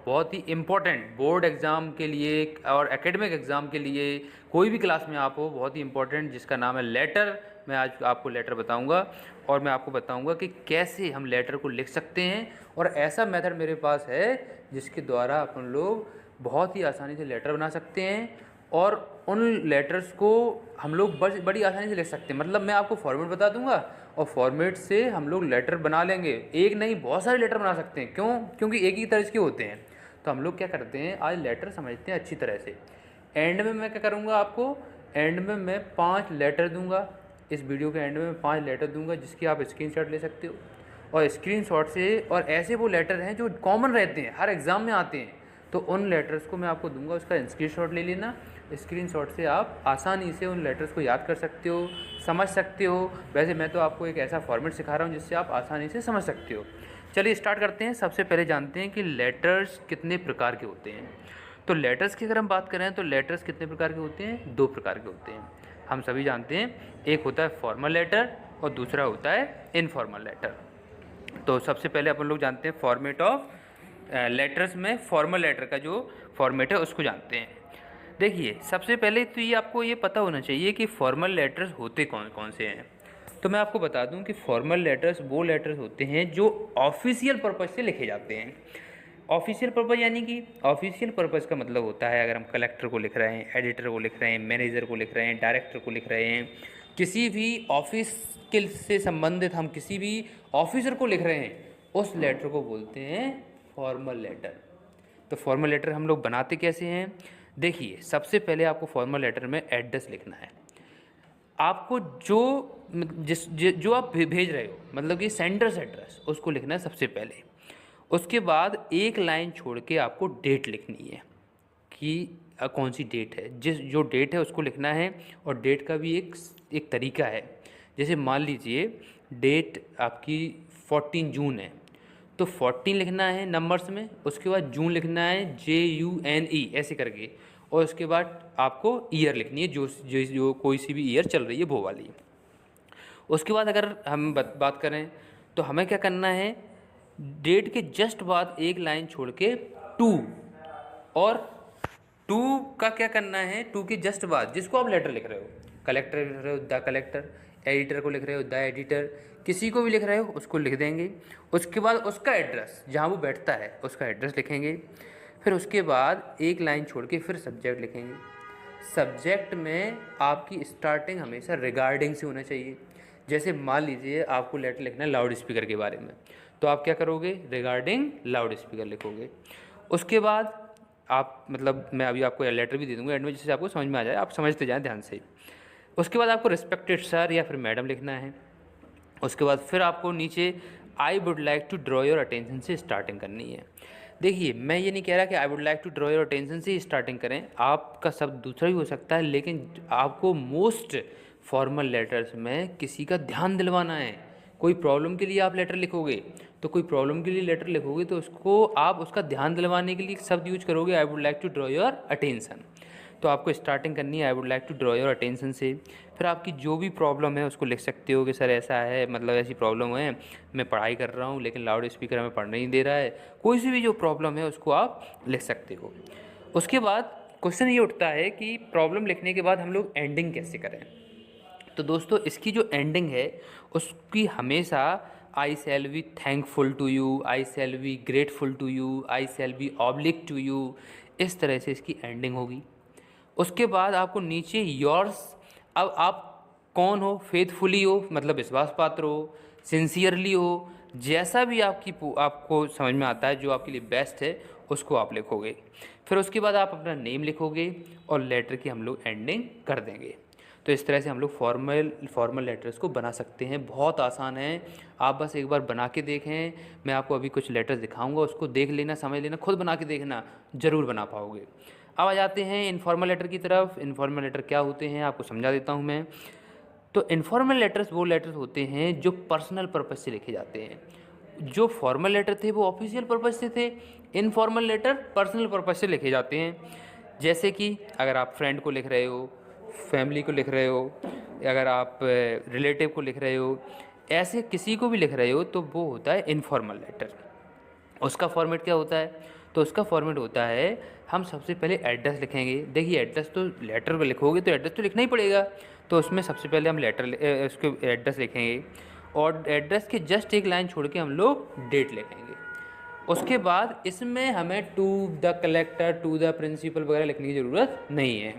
बहुत ही important board exam के लिए और एकेडमिक एग्ज़ाम के लिए, कोई भी क्लास में आप हो, बहुत ही इम्पोर्टेंट, जिसका नाम है लेटर। मैं आज आपको लेटर बताऊंगा और मैं आपको बताऊंगा कि कैसे हम लेटर को लिख सकते हैं। और ऐसा मेथड मेरे पास है जिसके द्वारा अपन लोग बहुत ही आसानी से लेटर बना सकते हैं और उन लेटर्स को हम लोग बड़ी आसानी से लिख सकते हैं। मतलब मैं आपको फॉर्मेट बता दूंगा और फॉर्मेट से हम लोग लेटर बना लेंगे। एक नहीं, बहुत सारे लेटर बना सकते हैं। क्यों? क्योंकि एक ही तरह के होते हैं। तो हम लोग क्या करते हैं, आज लेटर समझते हैं अच्छी तरह से। एंड में मैं क्या करूँगा, आपको एंड में मैं 5 लेटर दूंगा। इस वीडियो के एंड में मैं 5 लेटर दूंगा जिसकी आप स्क्रीनशॉट ले सकते हो। और स्क्रीनशॉट से, और ऐसे वो लेटर हैं जो कॉमन रहते हैं, हर एग्ज़ाम में आते हैं, तो उन लेटर्स को मैं आपको दूंगा, उसका स्क्रीनशॉट ले लेना। स्क्रीनशॉट से आप आसानी से उन लेटर्स को याद कर सकते हो, समझ सकते हो। वैसे मैं तो आपको एक ऐसा फॉर्मेट सिखा रहा हूँ जिससे आप आसानी से समझ सकते हो। चलिए स्टार्ट करते हैं। सबसे पहले जानते हैं कि लेटर्स कितने प्रकार के होते हैं। तो लेटर्स की अगर हम बात करें तो लेटर्स कितने प्रकार के होते हैं? 2 प्रकार के होते हैं। हम सभी जानते हैं, एक होता है फॉर्मल लेटर और दूसरा होता है इनफॉर्मल लेटर। तो सबसे पहले अपन लोग जानते हैं फॉर्मेट ऑफ लेटर्स में फॉर्मल लेटर का जो फॉर्मेट है उसको जानते हैं। देखिए, सबसे पहले तो ये आपको ये पता होना चाहिए कि फॉर्मल लेटर्स होते कौन कौन से हैं। तो मैं आपको बता दूं कि फॉर्मल लेटर्स वो लेटर्स होते हैं जो ऑफिशियल पर्पज़ से लिखे जाते हैं। ऑफिशियल पर्पज़ यानी कि ऑफिशियल पर्पज़ का मतलब होता है, अगर हम कलेक्टर को लिख रहे हैं, एडिटर को लिख रहे हैं, मैनेजर को लिख रहे हैं, डायरेक्टर को लिख रहे हैं, किसी भी ऑफिस के से संबंधित हम किसी भी ऑफिसर को लिख रहे हैं, उस लेटर को बोलते हैं फॉर्मल लेटर। तो फॉर्मल लेटर हम लोग बनाते कैसे हैं? देखिए, सबसे पहले आपको फॉर्मल लेटर में एड्रेस लिखना है। आपको जो आप भेज रहे हो, मतलब कि सेंडर्स एड्रेस, उसको लिखना है सबसे पहले। उसके बाद एक लाइन छोड़ के आपको डेट लिखनी है कि कौन सी डेट है, जो डेट है उसको लिखना है। और डेट का भी एक तरीका है। जैसे मान लीजिए डेट आपकी 14 जून है, तो 14 लिखना है नंबर्स में, उसके बाद जून लिखना है JUNE ऐसे करके, और उसके बाद आपको ईयर लिखनी है, जो कोई सी भी ईयर चल रही है वो वाली। उसके बाद अगर हम बात करें तो हमें क्या करना है, डेट के जस्ट बाद एक लाइन छोड़ के टू, और टू का क्या करना है, टू के जस्ट बाद जिसको आप लेटर लिख रहे हो, कलेक्टर लिख रहे हो द कलेक्टर, एडिटर को लिख रहे हो द एडिटर, किसी को भी लिख रहे हो उसको लिख देंगे। उसके बाद उसका एड्रेस, जहाँ वो बैठता है उसका एड्रेस लिखेंगे। फिर उसके बाद एक लाइन छोड़ के फिर सब्जेक्ट लिखेंगे। सब्जेक्ट में आपकी स्टार्टिंग हमेशा रिगार्डिंग से होना चाहिए। जैसे मान लीजिए आपको लेटर लिखना है लाउड स्पीकर के बारे में, तो आप क्या करोगे, रिगार्डिंग लाउड स्पीकर लिखोगे। उसके बाद आप, मतलब मैं अभी आपको लेटर भी दे दूंगा एंड में, जिससे आपको समझ में आ जाए, आप समझते जाएं ध्यान से। उसके बाद आपको रिस्पेक्टेड सर या फिर मैडम लिखना है। उसके बाद फिर आपको नीचे I would like to draw your attention से स्टार्टिंग करनी है। देखिए, मैं ये नहीं कह रहा कि I would like to draw your attention से स्टार्टिंग करें, आपका शब्द दूसरा भी हो सकता है, लेकिन आपको मोस्ट फॉर्मल लेटर्स में किसी का ध्यान दिलवाना है। कोई प्रॉब्लम के लिए आप लेटर लिखोगे, तो कोई प्रॉब्लम के लिए लेटर लिखोगे तो उसको आप उसका ध्यान दिलवाने के लिए शब्द यूज करोगे, I would like to draw your attention. तो आपको स्टार्टिंग करनी है I would like to draw your attention से। फिर आपकी जो भी प्रॉब्लम है उसको लिख सकते हो कि सर ऐसा है, मतलब ऐसी प्रॉब्लम है, मैं पढ़ाई कर रहा हूँ लेकिन लाउड स्पीकर हमें पढ़ने नहीं दे रहा है। कोई सी भी जो प्रॉब्लम है उसको आप लिख सकते हो। उसके बाद क्वेश्चन ये उठता है कि प्रॉब्लम लिखने के बाद हम लोग एंडिंग कैसे करें। तो दोस्तों, इसकी जो एंडिंग है उसकी हमेशा I shall be thankful to you, I shall be grateful to you, I shall be obliged to you, इस तरह से इसकी एंडिंग होगी। उसके बाद आपको नीचे योर्स, अब आप कौन हो, फेथफुली हो मतलब विश्वास पात्र हो, सिंसियरली हो, जैसा भी आपको समझ में आता है, जो आपके लिए बेस्ट है उसको आप लिखोगे। फिर उसके बाद आप अपना नेम लिखोगे और लेटर की हम लोग एंडिंग कर देंगे। तो इस तरह से हम लोग फॉर्मल लेटर्स को बना सकते हैं। बहुत आसान है, आप बस एक बार बना के देखें। मैं आपको अभी कुछ लेटर्स दिखाऊंगा, उसको देख लेना, समझ लेना, खुद बना के देखना, ज़रूर बना पाओगे। अब आ जाते हैं इनफॉर्मल लेटर की तरफ। इनफॉर्मल लेटर क्या होते हैं आपको समझा देता हूँ मैं। तो इनफॉर्मल लेटर्स वो लेटर्स होते हैं जो पर्सनल पर्पज़ से लिखे जाते हैं। जो फॉर्मल लेटर थे वो ऑफिशियल पर्पज़ से थे, इनफॉर्मल लेटर पर्सनल पर्पज़ से लिखे जाते हैं। जैसे कि अगर आप फ्रेंड को लिख रहे हो, फैमिली को लिख रहे हो, अगर आप रिलेटिव को लिख रहे हो, ऐसे किसी को भी लिख रहे हो, तो वो होता है इनफॉर्मल लेटर। उसका फॉर्मेट क्या होता है, तो उसका फॉर्मेट होता है, हम सबसे पहले एड्रेस लिखेंगे। देखिए एड्रेस तो लेटर में लिखोगे तो एड्रेस तो लिखना ही पड़ेगा, तो उसमें सबसे पहले हम उसके एड्रेस लिखेंगे और एड्रेस के जस्ट एक लाइन छोड़ के हम लोग डेट लिखेंगे। उसके बाद इसमें हमें to the collector, to the principal वगैरह लिखने की ज़रूरत नहीं है।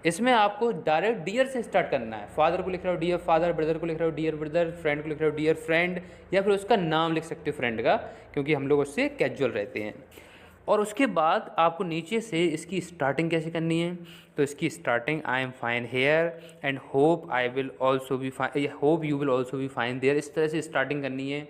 इसमें आपको डायरेक्ट डियर से स्टार्ट करना है। फादर को लिख रहे हो डियर फादर, ब्रदर को लिख रहे हो डियर ब्रदर, फ्रेंड को लिख रहे हो डियर फ्रेंड, या फिर उसका नाम लिख सकते हो फ्रेंड का, क्योंकि हम लोग उससे कैजुअल रहते हैं। और उसके बाद आपको नीचे से इसकी स्टार्टिंग कैसे करनी है, तो इसकी starting I am fine here and hope I will also be fine, hope you will also be fine there, इस तरह से स्टार्टिंग करनी है।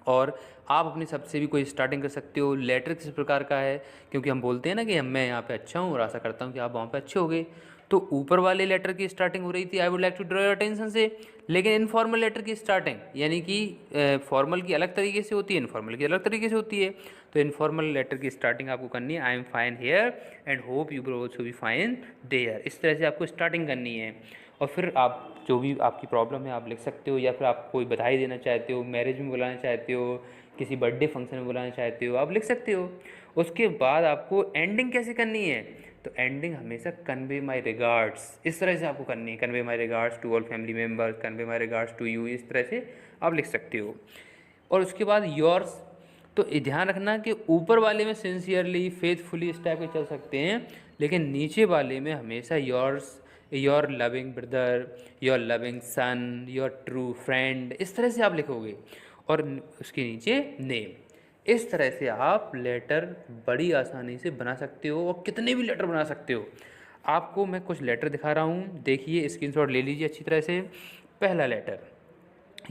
और आप अपने सबसे भी कोई स्टार्टिंग कर सकते हो। लेटर किस प्रकार का है, क्योंकि हम बोलते हैं ना कि मैं यहाँ पे अच्छा हूँ और आशा करता हूँ कि आप वहाँ पे अच्छे होगे, तो ऊपर वाले लेटर की स्टार्टिंग हो रही थी I would like to draw your attention से, लेकिन इनफॉर्मल लेटर की स्टार्टिंग यानी कि फॉर्मल की अलग तरीके से होती है, इनफॉर्मल की अलग तरीके से होती है। तो इनफॉर्मल लेटर की स्टार्टिंग आपको करनी है I am fine here and hope you will also be fine there, इस तरह से आपको स्टार्टिंग करनी है। और फिर आप जो भी आपकी प्रॉब्लम है आप लिख सकते हो, या फिर आप कोई बधाई देना चाहते हो, मैरिज में बुलाना चाहते हो, किसी बर्थडे फंक्शन में बुलाना चाहते हो, आप लिख सकते हो। उसके बाद आपको एंडिंग कैसे करनी है, तो एंडिंग हमेशा कन्वे माई रिगार्ड्स, इस तरह से आपको करनी है। Convey my regards to all family members, convey my regards to you, इस तरह से आप लिख सकते हो। और उसके बाद योर्स, तो ये ध्यान रखना कि ऊपर वाले में सिंसियरली फेथफुली इस टाइप के चल सकते हैं, लेकिन नीचे वाले में हमेशा yours, your loving brother, your loving son, your true friend, इस तरह से आप लिखोगे। और उसके नीचे नेम, इस तरह से आप लेटर बड़ी आसानी से बना सकते हो और कितने भी लेटर बना सकते हो। आपको मैं कुछ लेटर दिखा रहा हूँ, देखिए स्क्रीनशॉट ले लीजिए अच्छी तरह से। पहला लेटर,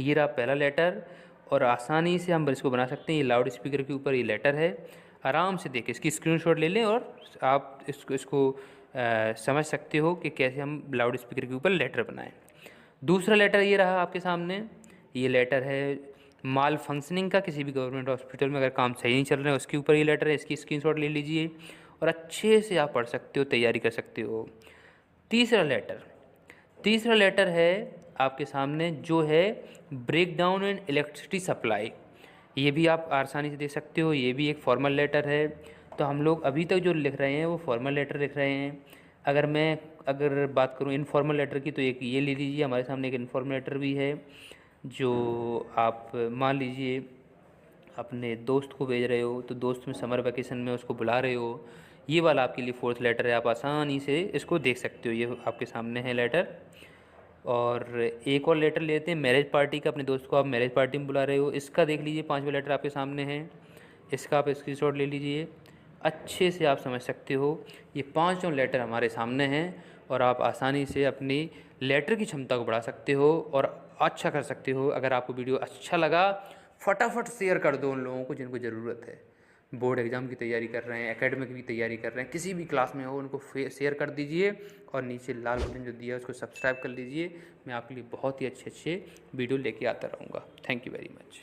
ये रहा पहला लेटर, और आसानी से हम इसको बना सकते हैं। ये लाउड स्पीकर के ऊपर ये लेटर है, आराम से देखिए इसकी स्क्रीनशॉट ले लें और आप इसको समझ सकते हो कि कैसे हम लाउड स्पीकर के ऊपर लेटर बनाएं। दूसरा लेटर ये रहा आपके सामने, ये लेटर है माल फंक्शनिंग का, किसी भी गवर्नमेंट हॉस्पिटल में अगर काम सही नहीं चल रहा है उसके ऊपर ये लेटर है, इसकी स्क्रीनशॉट ले लीजिए और अच्छे से आप पढ़ सकते हो, तैयारी कर सकते हो। तीसरा लेटर है आपके सामने जो है break down and electricity supply, ये भी आप आसानी से देख सकते हो, ये भी एक फॉर्मल लेटर है। तो हम लोग अभी तक जो लिख रहे हैं वो फॉर्मल लेटर लिख रहे हैं। अगर बात करूँ इनफॉर्मल लेटर की, तो एक ये ले लीजिए, हमारे सामने एक इनफॉर्मल लेटर भी है, जो आप मान लीजिए अपने दोस्त को भेज रहे हो, तो दोस्त में समर वैकेशन में उसको बुला रहे हो, ये वाला आपके लिए फोर्थ लेटर है, आप आसानी से इसको देख सकते हो, ये आपके सामने है लेटर। और एक और लेटर लेते हैं मैरिज पार्टी का, अपने दोस्त को आप मैरिज पार्टी में बुला रहे हो, इसका देख लीजिए, पांचवा लेटर आपके सामने है, इसका आप स्क्रीनशॉट ले लीजिए, अच्छे से आप समझ सकते हो। ये पांचों लेटर हमारे सामने हैं और आप आसानी से अपनी लेटर की क्षमता को बढ़ा सकते हो और अच्छा कर सकते हो। अगर आपको वीडियो अच्छा लगा फटाफट शेयर कर दो उन लोगों को जिनको ज़रूरत है, बोर्ड एग्ज़ाम की तैयारी कर रहे हैं, एकेडमिक की तैयारी कर रहे हैं, किसी भी क्लास में हो उनको शेयर कर दीजिए और नीचे लाल बटन जो दिया है उसको सब्सक्राइब कर लीजिए। मैं आपके लिए बहुत ही अच्छे वीडियो लेके आता रहूँगा। Thank you very much.